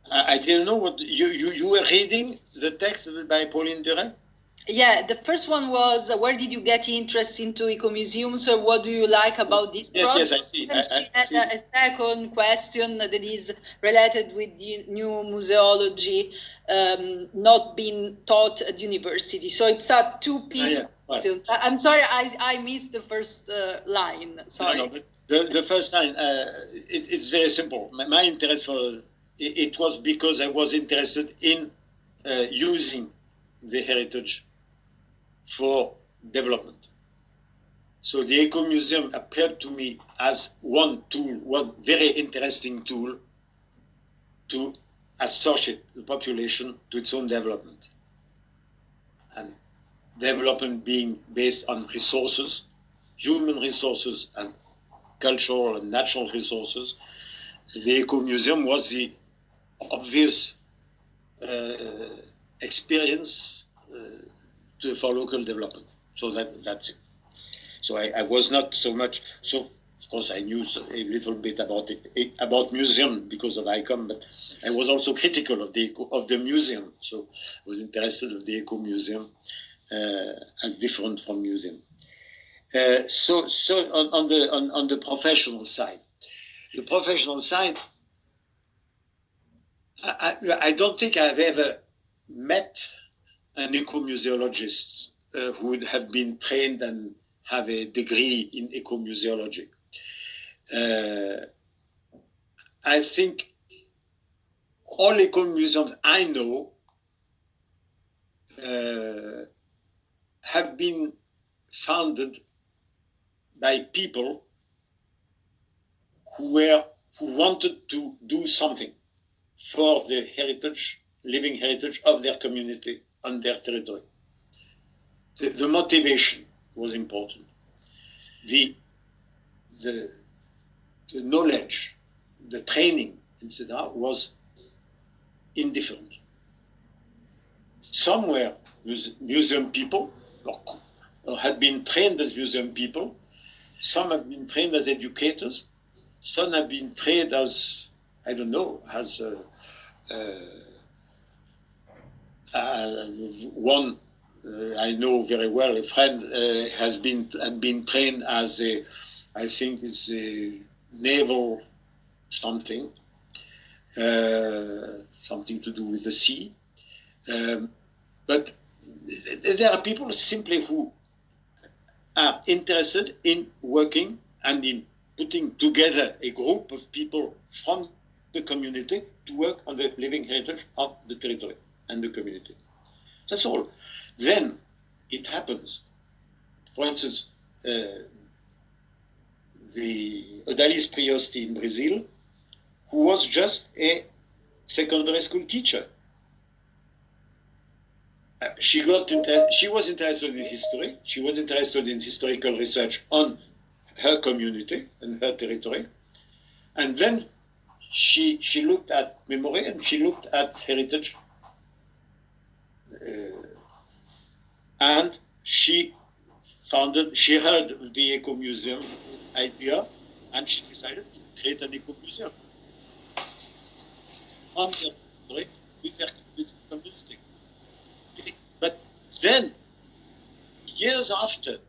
I didn't know what you were reading the text by Pauline Duret? Yeah, the first one was where did you get interest into ecomuseums, or what do you like about this project? Yes, I see. I see. A second question that is related with the new museology not being taught at university. So it's a two-piece Right. So, I'm sorry, I missed the first line. Sorry. No, but the first line, it's very simple. My interest for it was because I was interested in using the heritage for development. So the Ecomuseum appeared to me as one tool, one very interesting tool to associate the population to its own development. And development being based on resources, human resources and cultural and natural resources. The Ecomuseum was the obvious experience for local development. So that's it. So I was not so much, so of course I knew a little bit about museum because of ICOM, but I was also critical of the museum. So I was interested in the Ecomuseum as different from museum. So on the professional side, I don't think I've ever met an ecomuseologist who would have been trained and have a degree in ecomuseology. I think all ecomuseums I know have been founded by people who wanted to do something for the heritage, living heritage of their community on their territory. The motivation was important. The knowledge, the training, etc., was indifferent. Some were museum people, or had been trained as museum people. Some have been trained as educators. Some have been trained as, I don't know, as one I know very well, a friend had been trained as I think it's a naval something to do with the sea. But there are people simply who are interested in working and in putting together a group of people from the community to work on the living heritage of the territory and the community. That's all. Then it happens. For instance, the Odalis Priosti in Brazil, who was just a secondary school teacher. She was interested in history. She was interested in historical research on her community and her territory. And then she looked at memory and she looked at heritage. And she heard the Ecomuseum idea, and she decided to create an Ecomuseum on their territory with their community. But then, years after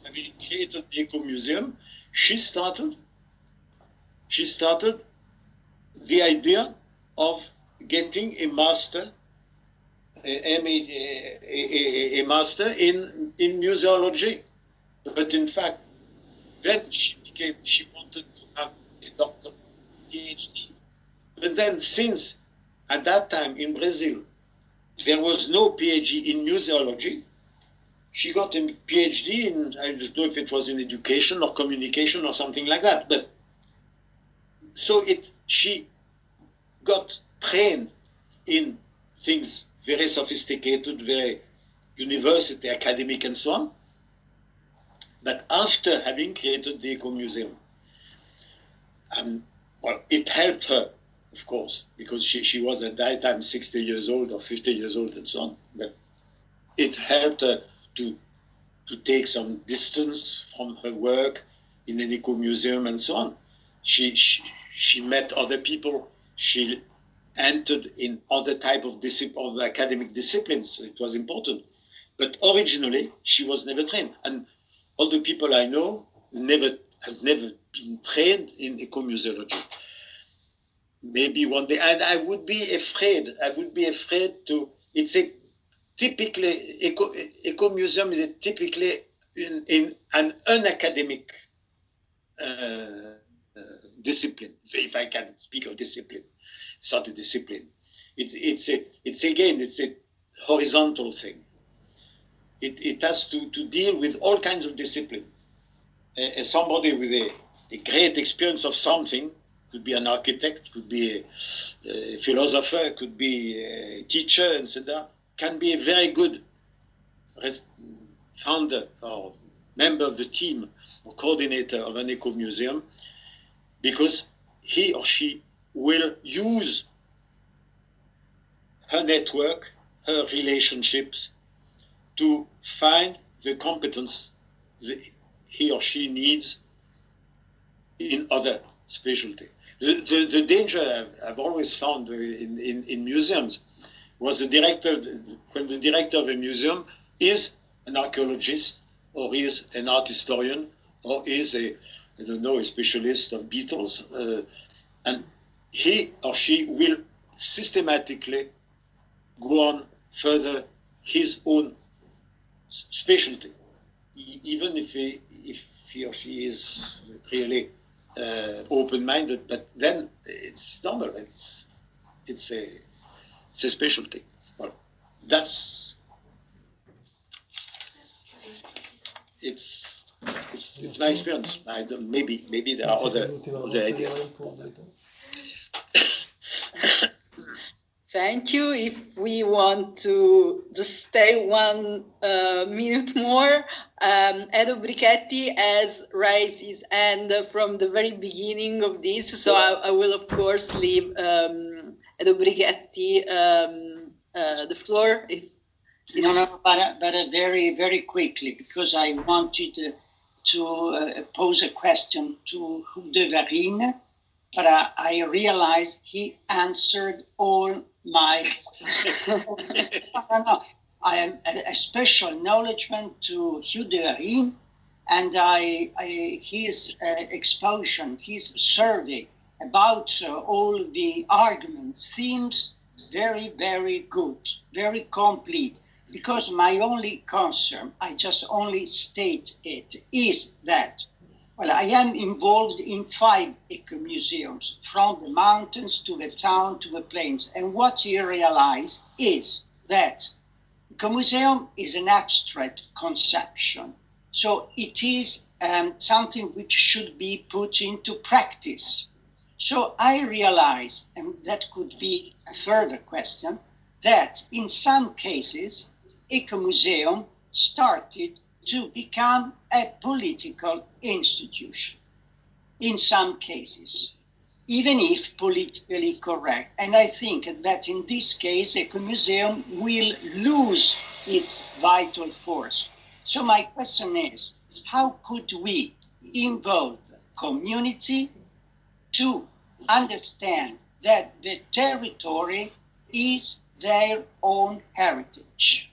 having created the Ecomuseum, she started the idea of getting a master, a master in museology. But in fact, then she wanted to have a doctor, PhD. But then, since at that time in Brazil, there was no PhD in museology, she got a PhD in, I don't know if it was in education or communication or something like that. But so she got trained in things very sophisticated, very university, academic, and so on. But after having created the Ecomuseum, well, it helped her, of course, because she was at that time 60 years old or 50 years old and so on. But it helped her to take some distance from her work in an Ecomuseum and so on. She met other people. She entered in other type of academic disciplines. It was important. But originally, she was never trained. And all the people I know have never been trained in ecomuseology. Maybe one day, and I would be afraid to, it's a typically, Ecomuseum is typically in an unacademic discipline, if I can speak of discipline. It's not a discipline. It's a horizontal thing. It has to deal with all kinds of disciplines. Somebody with a great experience of something, could be an architect, could be a philosopher, could be a teacher, etc., can be a very good founder or member of the team or coordinator of an eco-museum, because he or she will use her network, her relationships, to find the competence he or she needs in other specialty. The danger I've always found in museums was when the director of a museum is an archaeologist, or is an art historian, or is a specialist of beetles, and he or she will systematically go on further his own specialty, even if he or she is really open-minded. But then it's normal. It's a specialty. Well, it's my experience. Maybe there are other ideas. Thank you. If we want to just stay 1 minute more, Edo Brichetti has raised his hand from the very beginning of this, so I will of course leave Edo Brichetti the floor. But very, very quickly, because I wanted to pose a question to Hugues de Varine, but I realized he answered all my. I am a special acknowledgement to Hugues de Varine, and his exposition, his survey about all the arguments seems very, very good, very complete. Because my only concern, I just only state it, is that, well, I am involved in 5 eco-museums, from the mountains to the town to the plains. And what you realize is that Ecomuseum is an abstract conception. So it is something which should be put into practice. So I realize, and that could be a further question, that in some cases, Ecomuseum started to become a political institution. In some cases, even if politically correct. And I think that in this case, Ecomuseum will lose its vital force. So my question is, how could we involve the community to understand that the territory is their own heritage?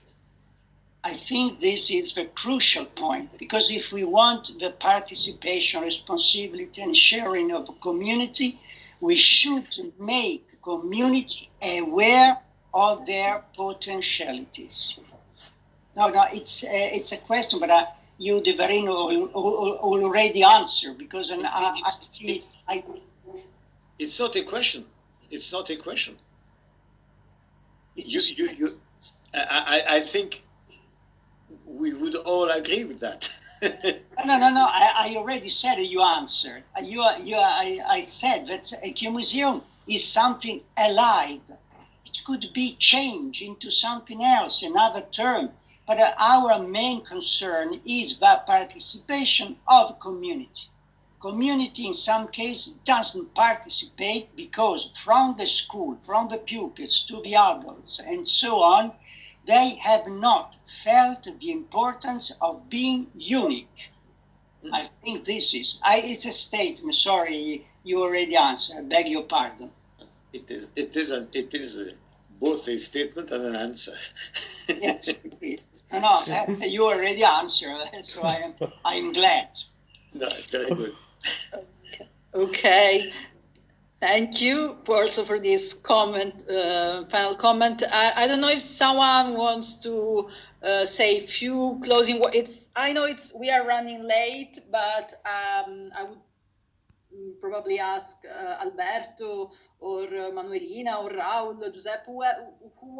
I think this is the crucial point, because if we want the participation, responsibility, and sharing of the community, we should make the community aware of their potentialities. No, it's a question, but you, De Varine, already answered, because it's not a question. It's not a question. I think we would all agree with that. No. I already said it. You answered. I said that Ecomuseum is something alive. It could be changed into something else, another term. But our main concern is the participation of community. Community in some cases doesn't participate because from the school, from the pupils to the adults and so on, they have not felt the importance of being unique. I think this is, it's a statement. Sorry, you already answered. I beg your pardon. It is both a statement and an answer. Yes, it is. No, you already answered, so I'm glad. No, very good. Okay. Thank you also for this comment, final comment. I don't know if someone wants to say a few closing words. I know we are running late, but I would probably ask Alberto or Manuelina or Raul, Giuseppe, who